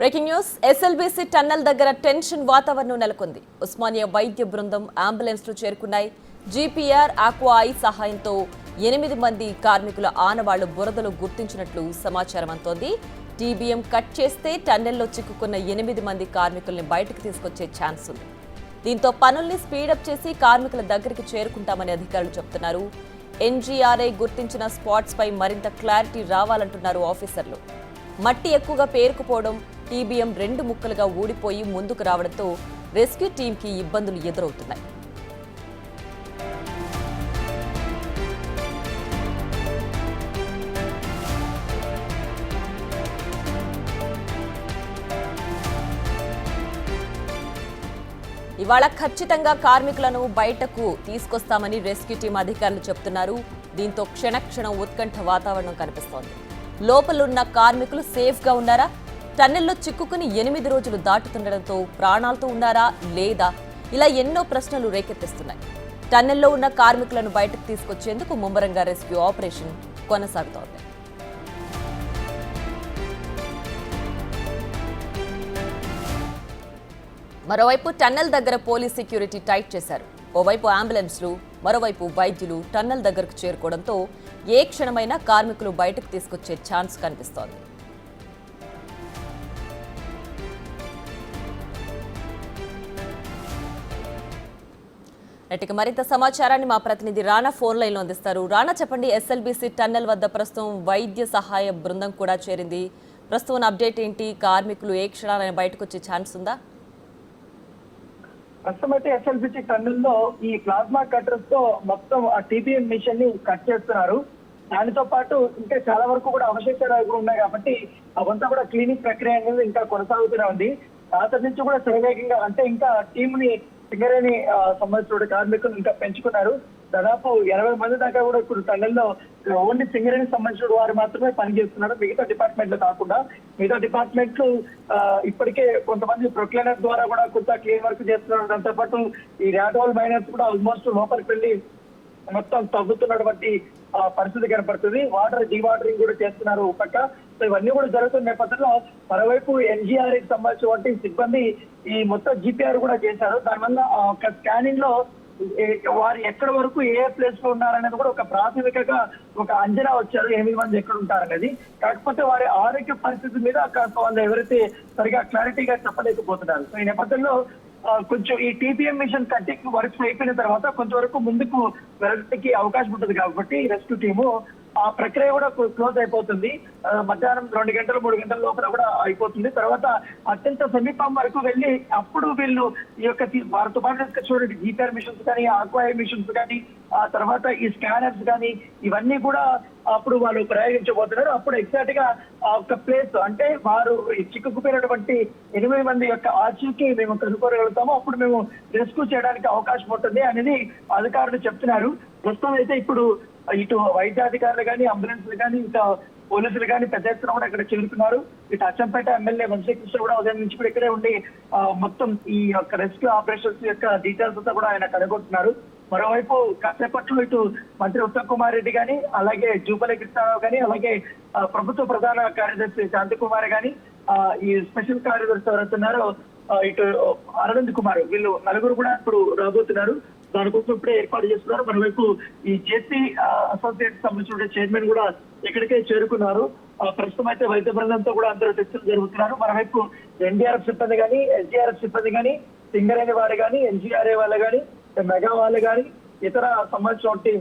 Breaking news SLBC tunnel దగ్గర tension వాతావరణం నెలకొంది. ఉస్మానియా వైద్య బృందం అంబులెన్స్లు చేరుకున్నాయి. జీపీఆర్ ఆక్వాఐ సహాయంతో 8 మంది కార్మికుల ఆనవాళ్లు బురదలో గుర్తించినట్లు సమాచారం అంతోంది. టీబీఎం కట్ చేస్తే టన్నెల్లో చిక్కుకున్న 8 మంది కార్మికుల్ని బయటకు తీసుకొచ్చే ఛాన్స్ ఉంది. దీంతో పనుల్ని స్పీడప్ చేసి కార్మికుల దగ్గరికి చేరుకుంటామని అధికారులు చెబుతున్నారు. ఎన్జీఆర్ఐ గుర్తించిన స్పాట్స్ పై మరింత క్లారిటీ రావాలంటున్నారు ఆఫీసర్లు. మట్టి ఎక్కువగా పేరుకుపోవడం, టీబీఎం 2 ముక్కలుగా ఊడిపోయి ముందుకు రావడంతో రెస్క్యూ టీంకి ఇబ్బందులు ఎదురవుతున్నాయి. ఇవాళ ఖచ్చితంగా కార్మికులను బయటకు తీసుకొస్తామని రెస్క్యూ టీం అధికారులు చెబుతున్నారు. దీంతో క్షణక్షణం ఉత్కంఠ వాతావరణం కనిపిస్తోంది. లోపలున్న కార్మికులు సేఫ్గా ఉన్నారా? టన్నెల్లో చిక్కుకుని 8 రోజులు దాటుతుండటంతో ప్రాణాలతో ఉన్నారా లేదా? ఇలా ఎన్నో ప్రశ్నలు రేకెత్తిస్తున్నాయి. టన్నెల్లో ఉన్న కార్మికులను బయటకు తీసుకొచ్చేందుకు ముమ్మరంగా రెస్క్యూ ఆపరేషన్ కొనసాగుతోంది. మరోవైపు టన్నెల్ దగ్గర పోలీస్ సెక్యూరిటీ టైట్ చేశారు. ఓవైపు అంబులెన్స్లు, మరోవైపు వైద్యులు టన్నెల్ దగ్గరకు చేరుకోవడంతో ఏ క్షణమైనా కార్మికులు బయటకు తీసుకొచ్చే ఛాన్స్ కనిపిస్తోంది. ఇక మరింత సమాచారాన్ని మా ప్రతినిధి రానా ఫోన్ లైన్లో అందిస్తారు. రానా, చెప్పండి, ఎస్ఎల్బీసీ టన్నెల్ వద్ద ప్రస్తుతం వైద్య సహాయ బృందం కూడా చేరింది. ప్రస్తుతం అప్డేట్ ఏంటి? కార్మికులు ఏ క్షణాలైనా బయటకు వచ్చే ఛాన్స్ ఉందా? ప్రస్తుతం అయితే ఎస్ఎల్బీసీ టన్నెల్ లో ఈ ప్లాస్మా కట్టర్స్ తో మొత్తం ఆ టీబీఎం మిషన్ ని కట్ చేస్తున్నారు. దానితో పాటు ఇంకా చాలా వరకు కూడా అవశేషాలు కూడా ఉన్నాయి కాబట్టి అవంతా కూడా క్లీనింగ్ ప్రక్రియ అనేది ఇంకా కొనసాగుతూనే ఉంది. రాత్రి నుంచి కూడా శరవేగంగా అంటే ఇంకా టీమ్ ని సింగరేణి సంబంధించిన కార్మికులు ఇంకా పెంచుకున్నారు. దాదాపు 80 మంది దాకా కూడా ఇప్పుడు టన్నెల్లో ఓన్లీ సింగరేణికి సంబంధించిన వారు మాత్రమే పనిచేస్తున్నారు. మిగతా డిపార్ట్మెంట్లు కాకుండా మిగతా డిపార్ట్మెంట్లు ఇప్పటికే కొంతమంది ప్రొక్లైనర్ ద్వారా కూడా కొంత క్లీన్ వర్క్ చేస్తున్నారు. దాంతో పాటు ఈ ర్యాటోల్ మైనర్స్ కూడా ఆల్మోస్ట్ లోపలికి వెళ్ళి మొత్తం తగ్గుతున్నటువంటి పరిస్థితి కనపడుతుంది. వాటర్ డీవాటరింగ్ కూడా చేస్తున్నారు పక్క. సో ఇవన్నీ కూడా జరుగుతున్న నేపథ్యంలో మరోవైపు ఎన్జీఆర్ఐకి సంబంధించినటువంటి సిబ్బంది ఈ మొత్తం జీపీఆర్ కూడా చేశారు. దానివల్ల ఒక స్కానింగ్ లో వారు ఎక్కడి వరకు ఏ ప్లేస్ లో ఉన్నారనేది కూడా ఒక ప్రాథమికంగా ఒక అంచనా వచ్చారు. 8 మంది ఎక్కడ ఉంటారనేది. కాకపోతే వారి ఆరోగ్య పరిస్థితి మీద వాళ్ళు ఎవరైతే సరిగా క్లారిటీగా చెప్పలేకపోతున్నారు. సో ఈ నేపథ్యంలో కొంచెం ఈ టీబీఎం మిషన్ కట్టింగ్ వర్క్స్ అయిపోయిన తర్వాత కొంతవరకు ముందుకు వెళ్ళడానికి అవకాశం ఉంటుంది కాబట్టి రెస్క్యూ టీము ఆ ప్రక్రియ కూడా క్లోజ్ అయిపోతుంది. మధ్యాహ్నం 2 గంటలు 3 గంటల లోపల కూడా అయిపోతుంది. తర్వాత అత్యంత సమీపం వరకు వెళ్ళి అప్పుడు వీళ్ళు ఈ యొక్క వారితో పాటు చూడండి జీపీఆర్ మిషన్స్ కానీ, ఆక్వాఐ మిషన్స్ కానీ, ఆ తర్వాత ఈ స్కానర్స్ కానీ ఇవన్నీ కూడా అప్పుడు వాళ్ళు ప్రయోగించబోతున్నారు. అప్పుడు ఎగ్జాక్ట్ గా ఒక ప్లేస్ అంటే వారు చిక్కుకుపోయినటువంటి 8 మంది యొక్క ఆచూకీ మేము కనుక్కోగలుగుతాము. అప్పుడు మేము రెస్క్యూ చేయడానికి అవకాశం ఉంటుంది అనేది అధికారులు చెప్తున్నారు. ప్రస్తుతం అయితే ఇప్పుడు ఇటు వైద్యాధికారులు కానీ, అంబులెన్స్లు కానీ, ఇంకా పోలీసులు కానీ పెద్ద ఎత్తున కూడా ఇక్కడ చేరుకున్నారు. ఇటు అచ్చంపేట ఎమ్మెల్యే వంశీకృష్ణ కూడా ఉదయం నుంచి కూడా ఇక్కడే ఉండి మొత్తం ఈ యొక్క రెస్క్యూ ఆపరేషన్స్ యొక్క డీటెయిల్స్ అంతా కూడా ఆయన కనుగొంటున్నారు. మరోవైపు కాసేపట్లో ఇటు మంత్రి ఉత్తమ్ కుమార్ రెడ్డి కానీ, అలాగే జూపల్లి కృష్ణారావు కానీ, అలాగే ప్రభుత్వ ప్రధాన కార్యదర్శి శాంతి కుమార్ కానీ, ఈ స్పెషల్ కార్యదర్శి ఎవరైతున్నారో ఇటు అరవింద్ కుమార్, వీళ్ళు నలుగురు కూడా ఇప్పుడు రాబోతున్నారు. దానికోసం ఇప్పుడే ఏర్పాటు చేస్తున్నారు. మరోవైపు ఈ జేసీ అసోసియేట్ సంబంధించిన చైర్మన్ కూడా ఇక్కడికే చేరుకున్నారు. ప్రస్తుతం అయితే వైద్య బృందంతో కూడా అందరూ టెస్టులు జరుగుతున్నారు. మరోవైపు ఎన్డీఆర్ఎఫ్ సిబ్బంది కానీ, ఎస్డీఆర్ఎఫ్ సిబ్బంది కానీ, సింగరేణి వారు కానీ, ఎన్జీఆర్ఏ వాళ్ళు కానీ, మెగా వాళ్ళు కానీ, ఇతర సంబంధించిన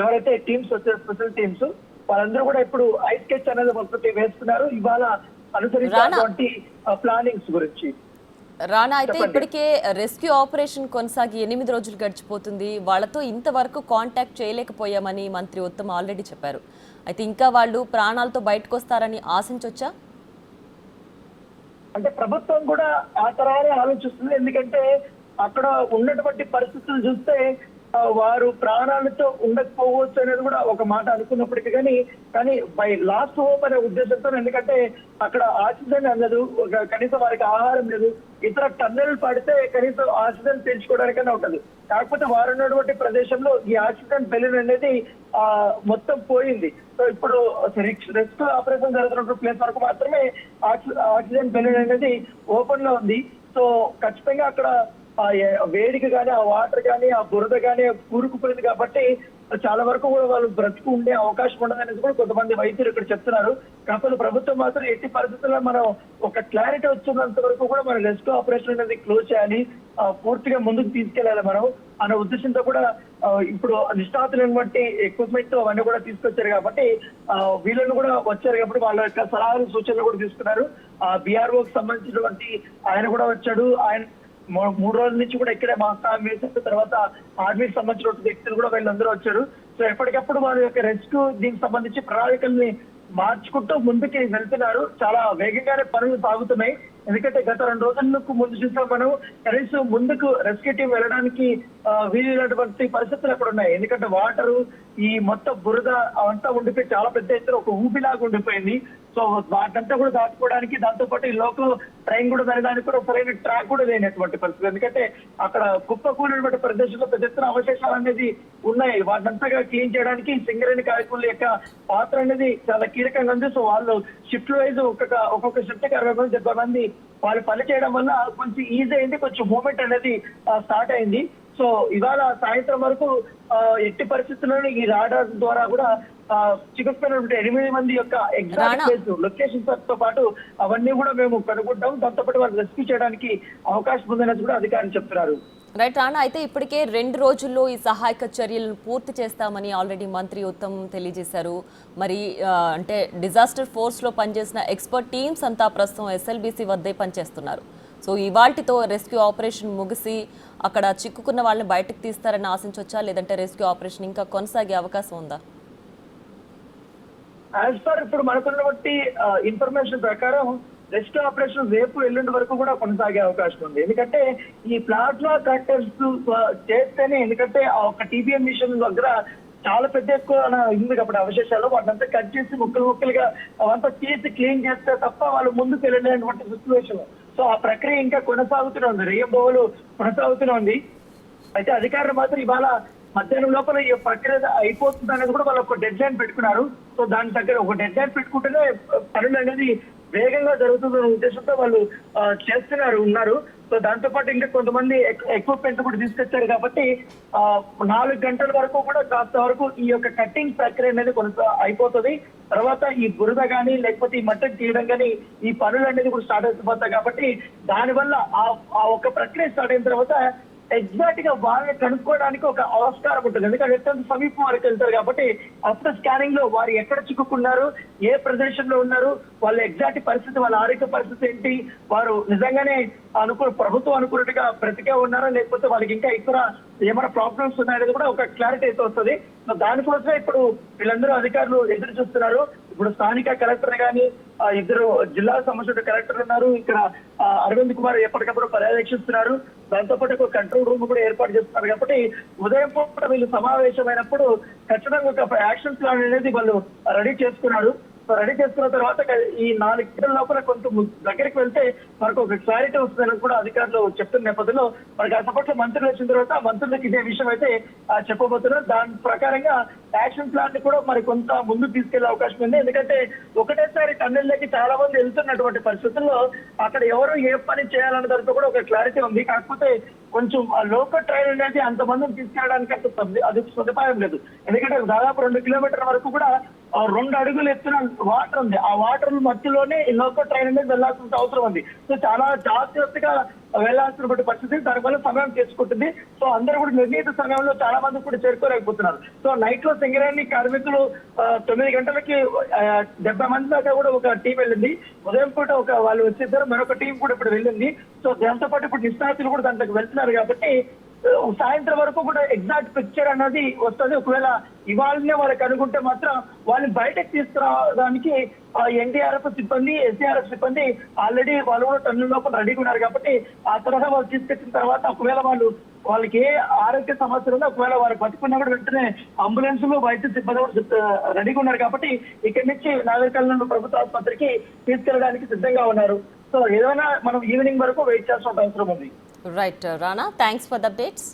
ఎవరైతే టీమ్స్ వచ్చే స్పెషల్ టీమ్స్ వాళ్ళందరూ కూడా ఇప్పుడు ఐ స్కెచ్ అనేది మొదటి వేస్తున్నారు. ఇవాళ అనుసరించినటువంటి ప్లానింగ్స్ గురించి. రానా, అయితే ఇప్పటికే రెస్క్యూ ఆపరేషన్ కొనసాగి 8 రోజులు గడిచిపోతుంది. వాళ్ళతో ఇంతవరకు కాంటాక్ట్ చేయలేకపోయామని మంత్రి ఉత్తమ్ ఆల్రెడీ చెప్పారు. అయితే ఇంకా వాళ్ళు ప్రాణాలతో బయటకు వస్తారని ఆశించొచ్చా? అంటే ప్రభుత్వం కూడా ఆ తరానే ఆలోచిస్తుంది. ఎందుకంటే అక్కడ ఉన్నటువంటి పరిస్థితులు చూస్తే వారు ప్రాణాలతో ఉండకపోవచ్చు అనేది కూడా ఒక మాట అనుకున్నప్పటికీ కానీ బై లాస్ట్ హోప్ అనే ఉద్దేశంతో, ఎందుకంటే అక్కడ ఆక్సిజన్ అందదు, కనీసం వారికి ఆహారం లేదు, ఇతర టన్నెల్ పడితే కనీసం ఆక్సిజన్ పీల్చుకోవడానికైనా ఉంటుంది. కాకపోతే వారు ఉన్నటువంటి ప్రదేశంలో ఈ ఆక్సిజన్ బెలూన్ అనేది మొత్తం పోయింది. సో ఇప్పుడు రెస్క్యూ ఆపరేషన్ జరుగుతున్న ప్లేస్ వరకు మాత్రమే ఆక్సిజన్ బెలూన్ అనేది ఓపెన్ లో ఉంది. సో ఖచ్చితంగా అక్కడ ఆ వేడికి కానీ, ఆ వాటర్ కానీ, ఆ బురద కానీ కూరుకుపోయింది కాబట్టి చాలా వరకు కూడా వాళ్ళు బ్రతుకు ఉండే అవకాశం ఉండదనేది కూడా కొంతమంది వైద్యులు ఇక్కడ చెప్తున్నారు. కాకపోతే ప్రభుత్వం మాత్రం ఎట్టి పరిస్థితుల్లో మనం ఒక క్లారిటీ వచ్చినంత వరకు కూడా మన రెస్క్యూ ఆపరేషన్ అనేది క్లోజ్ చేయాలి, పూర్తిగా ముందుకు తీసుకెళ్లాలి మనం అనే ఉద్దేశంతో కూడా ఇప్పుడు నిష్ణాతులను బట్టి ఎక్విప్మెంట్ అవన్నీ కూడా తీసుకొచ్చారు కాబట్టి వీళ్ళని కూడా వచ్చారు కాబట్టి వాళ్ళ యొక్క సలహాలు సూచనలు కూడా తీసుకున్నారు. బీఆర్ఓకి సంబంధించినటువంటి ఆయన కూడా వచ్చాడు. ఆయన 3 రోజుల నుంచి కూడా ఇక్కడే మాట్లాడిన తర్వాత ఆర్మీకి సంబంధించిన వ్యక్తులు కూడా వీళ్ళందరూ వచ్చారు. సో ఎప్పటికప్పుడు వాళ్ళ యొక్క రెస్క్యూ దీనికి సంబంధించి ప్రణాళికల్ని మార్చుకుంటూ ముందుకి వెళ్తున్నారు. చాలా వేగంగానే పనులు సాగుతున్నాయి. ఎందుకంటే గత 2 రోజులకు ముందు చూసాం మనం, కనీసం ముందుకు రెస్క్యూ టీం వెళ్ళడానికి వీలైనటువంటి పరిస్థితులు అక్కడ ఉన్నాయి. ఎందుకంటే వాటరు, ఈ మొత్తం బురద అవంతా ఉండిపోయి చాలా పెద్ద ఎత్తున ఒక ఊపిలాగా ఉండిపోయింది. సో వాటంతా కూడా దాటుకోవడానికి, దాంతో పాటు ఈ లోకల్ ట్రైన్ కూడా వెళ్ళడానికి కూడా సరైన ట్రాక్ కూడా లేనటువంటి పరిస్థితి. ఎందుకంటే అక్కడ కుప్పకూలినటువంటి ప్రదేశంలో పెద్ద ఎత్తున అవశేషాలు అనేది ఉన్నాయి. వాటంతగా క్లీన్ చేయడానికి సింగరేణి కార్మికుల యొక్క పాత్ర అనేది చాలా కీలకంగా ఉంది. సో వాళ్ళు షిఫ్ట్ వైజ్ ఒక్కొక్క షిఫ్ట్ కి 60 మంది 70 మంది వాళ్ళు పని చేయడం వల్ల కొంచెం ఈజీ అయింది, కొంచెం మూవ్మెంట్ అనేది స్టార్ట్ అయింది. సో ఇవాళ సాయంత్రం వరకు ఎట్టి పరిస్థితుల్లోనే ఈ రాడార్ ద్వారా కూడా చిక్కుకున్నటువంటి 8 మంది యొక్క ఎగ్జాక్ట్ ప్లేస్ లొకేషన్ తో పాటు అవన్నీ కూడా మేము కనుక్కుంటాం. దాంతో పాటు వాళ్ళు రెస్క్యూ చేయడానికి అవకాశం ఉందనేది కూడా అధికారులు చెప్తున్నారు. రైట్ రానా, అయితే ఇప్పటికే 2 రోజుల్లో ఈ సహాయక చర్యలను పూర్తి చేస్తామని ఆల్రెడీ మంత్రి ఉత్తమ్ తెలియజేశారు. మరి అంటే డిజాస్టర్ ఫోర్స్లో పనిచేసిన ఎక్స్పర్ట్ టీమ్స్ అంతా ప్రస్తుతం ఎస్ఎల్బీసీ వద్దే పనిచేస్తున్నారు. సో ఇవాల్టితో రెస్క్యూ ఆపరేషన్ ముగిసి అక్కడ చిక్కుకున్న వాళ్ళని బయటకు తీస్తారని ఆశించవచ్చా, లేదంటే రెస్క్యూ ఆపరేషన్ ఇంకా కొనసాగే అవకాశం ఉందా? యాజ్ పర్ ఇప్పుడు మనకున్నటువంటి ఇన్ఫర్మేషన్ ప్రకారం రెస్క్యూ ఆపరేషన్ రేపు ఎల్లుండి వరకు కూడా కొనసాగే అవకాశం ఉంది. ఎందుకంటే ఈ ప్లాస్మా కట్టర్స్ చేస్తేనే, ఎందుకంటే ఒక టీబీఎం మిషన్ దగ్గర చాలా పెద్ద ఎక్కువ ఉంది కాబట్టి అవశేషాలు వాటినంతా కట్ చేసి ముక్కలుగా అవంతా తీసి క్లీన్ చేస్తే తప్ప వాళ్ళు ముందుకు వెళ్ళలేనటువంటి సిచ్యువేషన్. సో ఆ ప్రక్రియ ఇంకా కొనసాగుతూనే ఉంది, రేయింబవలు కొనసాగుతూనే ఉంది. అయితే అధికారులు మాత్రం ఇవాళ మధ్యాహ్నం లోపల ఈ ప్రక్రియ అయిపోతుంది అనేది కూడా వాళ్ళు ఒక డెడ్ లైన్ పెట్టుకున్నారు. సో దాని దగ్గర ఒక డెడ్ లైన్ పెట్టుకుంటేనే పనులు అనేది వేగంగా జరుగుతుందనే ఉద్దేశంతో వాళ్ళు ఉన్నారు. సో దాంతో పాటు ఇంకా కొంతమంది ఎక్విప్మెంట్ కూడా తీసుకొచ్చారు కాబట్టి 4 గంటల వరకు కూడా కాస్త వరకు ఈ యొక్క కట్టింగ్ ప్రక్రియ అనేది అయిపోతుంది. తర్వాత ఈ బురద కానీ లేకపోతే ఈ మట్టను తీయడం కానీ ఈ పనులు అనేది కూడా స్టార్ట్ అయిపోతాయి కాబట్టి దానివల్ల ఆ ఒక ప్రక్రియ స్టార్ట్ అయిన తర్వాత ఎగ్జాక్ట్ గా వాళ్ళని కనుక్కోవడానికి ఒక ఆస్కారం ఉంటుంది. ఎందుకంటే ఎంత సమీపం వరకు వెళ్తారు కాబట్టి అప్పుడు స్కానింగ్ లో వారు ఎక్కడ చిక్కుకున్నారు, ఏ ప్రదేశంలో ఉన్నారు, వాళ్ళ ఎగ్జాక్ట్ పరిస్థితి, వాళ్ళ ఆరోగ్య పరిస్థితి ఏంటి, వారు నిజంగానే ప్రభుత్వం అనుకున్నట్టుగా బ్రతికే ఉన్నారా, లేకపోతే వాళ్ళకి ఇంకా ఇతర ఏమైనా ప్రాబ్లమ్స్ ఉన్నాయనేది కూడా ఒక క్లారిటీ అయితే వస్తుంది. సో దానికోసమే ఇప్పుడు వీళ్ళందరూ అధికారులు ఎదురు చూస్తున్నారు. ఇప్పుడు స్థానిక కలెక్టర్ గానీ 2 జిల్లాకు సంబంధించిన కలెక్టర్లు ఉన్నారు. ఇక్కడ అరవింద్ కుమార్ ఎప్పటికప్పుడు పర్యవేక్షిస్తున్నారు. దాంతో పాటు ఒక కంట్రోల్ రూమ్ కూడా ఏర్పాటు చేస్తున్నారు కాబట్టి ఉదయం పూట వీళ్ళు సమావేశమైనప్పుడు ఖచ్చితంగా ఒక యాక్షన్ ప్లాన్ అనేది వాళ్ళు రెడీ చేసుకున్నారు. రెడీ చేసుకున్న తర్వాత ఈ 4 గంటల లోపల కొంత దగ్గరికి వెళ్తే మనకు ఒక క్లారిటీ వస్తుందని కూడా అధికారులు చెప్తున్న నేపథ్యంలో మనకి అసపట్లో మంత్రులు వచ్చిన తర్వాత మంత్రులకు ఇదే విషయం అయితే చెప్పబోతున్నారు. దాని ప్రకారంగా యాక్షన్ ప్లాన్ ని కూడా మరి కొంత ముందుకు తీసుకెళ్లే అవకాశం ఉంది. ఎందుకంటే ఒకటేసారి టన్నెల్లోకి చాలా మంది వెళ్తున్నటువంటి పరిస్థితుల్లో అక్కడ ఎవరు ఏ పని చేయాలన్న దాంతో కూడా ఒక క్లారిటీ ఉంది. కాకపోతే కొంచెం లోకల్ ట్రైన్ అనేది అంతమందిని తీసుకెళ్ళడానికి అది సదుపాయం లేదు. ఎందుకంటే దాదాపు 2 కిలోమీటర్ల వరకు కూడా 2 అడుగులు ఎత్తున వాటర్ ఉంది. ఆ వాటర్ మధ్యలోనే ఈ లోకల్ ట్రైన్ అనేది వెళ్లాల్సిన అవసరం ఉంది. సో చాలా జాగ్రత్తగా వెళ్లాల్సినటువంటి పరిస్థితి, దానివల్ల సమయం చేసుకుంటుంది. సో అందరూ కూడా నిర్ణీత సమయంలో చాలా మంది కూడా చేరుకోలేకపోతున్నారు. సో నైట్ లో సింగరేణి కార్మికులు 9 గంటలకి 70 మంది దాకా కూడా ఒక టీం వెళ్ళింది. ఉదయం పూట వాళ్ళు వచ్చేద్దరు, మరొక టీం కూడా ఇప్పుడు వెళ్ళింది. సో దాంతో పాటు ఇప్పుడు నిష్ణాతులు కూడా దాంట్లోకి వెళ్తున్నారు కాబట్టి సాయంత్రం వరకు కూడా ఎగ్జాక్ట్ పిక్చర్ అనేది వస్తుంది. ఒకవేళ ఇవాళనే వాళ్ళకి అనుకుంటే మాత్రం వాళ్ళని బయటకు తీసుకురావడానికి ఎన్డీఆర్ఎఫ్ సిబ్బంది, ఎస్డీఆర్ఎఫ్ సిబ్బంది ఆల్రెడీ వాళ్ళు కూడా టన్నుల లోపల రెడీగా ఉన్నారు కాబట్టి ఆ తరహా వాళ్ళు తీసుకొచ్చిన తర్వాత ఒకవేళ వాళ్ళు వాళ్ళకి ఏ ఆరోగ్య సమస్యలు ఉన్నా ఒకవేళ వారు బతుకున్నా కూడా వెంటనే అంబులెన్స్ లో వైద్య సిబ్బంది కూడా రెడీగా ఉన్నారు కాబట్టి ఇక్కడి నుంచి నాగర్ కర్నూలు ప్రభుత్వ ఆసుపత్రికి తీసుకెళ్ళడానికి సిద్ధంగా ఉన్నారు. సో ఏదైనా మనం ఈవినింగ్ వరకు వెయిట్ చేయాల్సిన అవసరం ఉంది. Right Rana, thanks for the updates.